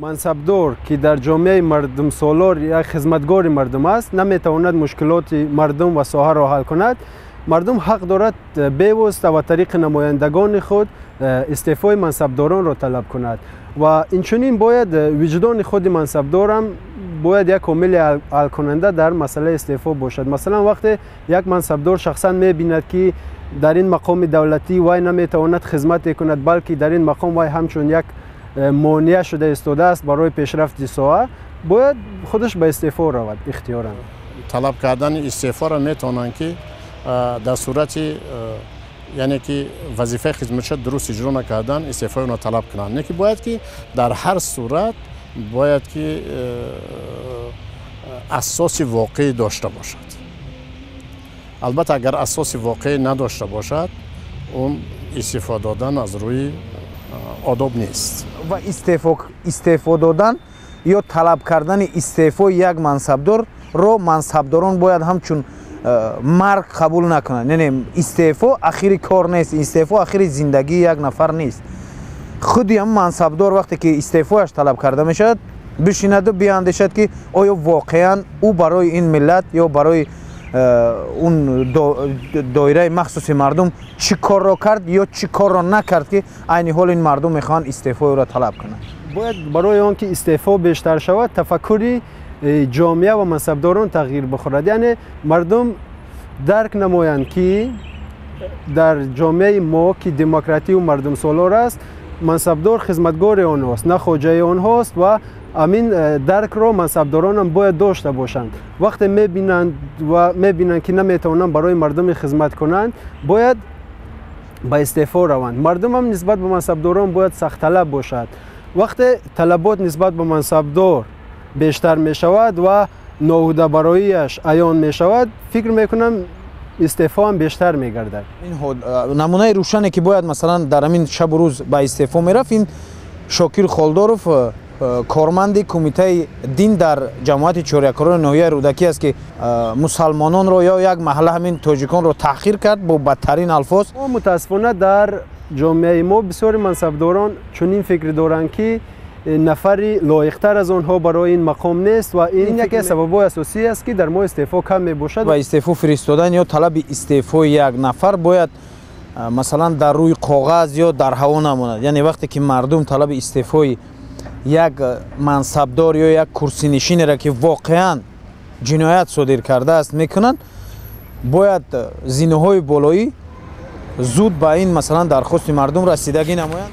мансабдор ки дар ҷомеаи мардумсолор як хизматгори мардум аст, наметавонад мушкилоти мардум ва соҳаро ҳал кунад. мардум ҳақ дорад бевосита ва тариқи намояндагони худ истеъфои мансабдоронро талаб кунад ва инчунин бояд виҷдони худи мансабдорам бояд як омили ҳалкунанда дар масъалаи истеъфо бошад. масалан вақте як мансабдор шахсан мебинад ки дар ин мақоми давлатӣ вай наметавонад хизмате кунад, балки дар ин мақом вай ҳамчун як монеа шуда истодааст барои пешрафти соҳа, бояд худаш ба истеъфо равад ихтиёран. талаб кардани истеъфоро метавонанд ки дар сурати яъне ки вазифаи хизматшо дуруст иҷро накардан истеъфои онро талаб кунанд. не ки бояд ки дар ҳар сурат бояд ки асоси воқеӣ дошта бошад. албатта агар асоси воқеӣ надошта бошад, он истеъфо додан аз рӯи одоб нест. ва истеъфо додан ё талаб кардани истеъфои як мансабдорро мансабдорон бояд ҳамчун марг қабул накунанд. яъне истеъфо ахири кор нест, истеъфо ахири зиндагии як нафар нест. худи ҳам мансабдор вақте ки истеъфояш талаб карда мешавад, бишинаду биандешад ки оё воқеан ӯ барои ин миллат ё барои он доираи махсуси мардум чӣ корро кард ё чӣ корро накард ки айни ҳол ин мардум мехоҳанд истеъфои ӯро талаб кунанд. бояд барои он ки истеъфо бештар шавад, тафаккури ҷомеа ва мансабдорон тағйир бихӯрад. яъне мардум дарк намоянд ки дар ҷомеаи мо ки демократию мардумсолор аст, мансабдор хизматгори онҳост, на хоҷаи онҳост ва амин даркро мансабдоронам бояд дошта бошанд. вақте мебинанд ки наметавонанд барои мардуми хизмат кунанд, бояд ба истеъфо раванд. мардумам нисбат ба мансабдорон бояд сахтталаб бошад. вақте талабот нисбат ба мансабдор бештар мешавад ва ноҳудабароияш аён мешавад, фикр мекунам истеъфоам бештар мегардад. ин намунаи рӯшане ки бояд масалан дар ҳамин шабу рӯз ба истеъфо мерафт, ин Шокир Холдоров, корманди кумитаи дин дар ҷамоати чорякорони ноҳияи рӯдакӣ аст ки мусалмононро ё як маҳалла ҳамин тоҷиконро таҳқир кард бо бадтарин алфоз. мутаассифона дар ҷомеаи мо бисёри мансабдорон чунин фикр доранд ки нафари лоиқтар аз онҳо барои ин мақом нест ва ин яке аз сабабҳои асосӣ аст ки дар мо истеъфо кам мебошад. ва истеъфо фиристодан ё талаби истеъфои як нафар бояд масалан дар рӯи коғаз ё дар ҳаво намонад. яъне вақте ки мардум талаби истеъфои як мансабдор ё як курсинишинеро ки воқеан ҷиноят содир кардааст мекунанд, бояд зиноҳои болоӣ зуд ба ин масалан дархости мардум расидагӣ намоянд.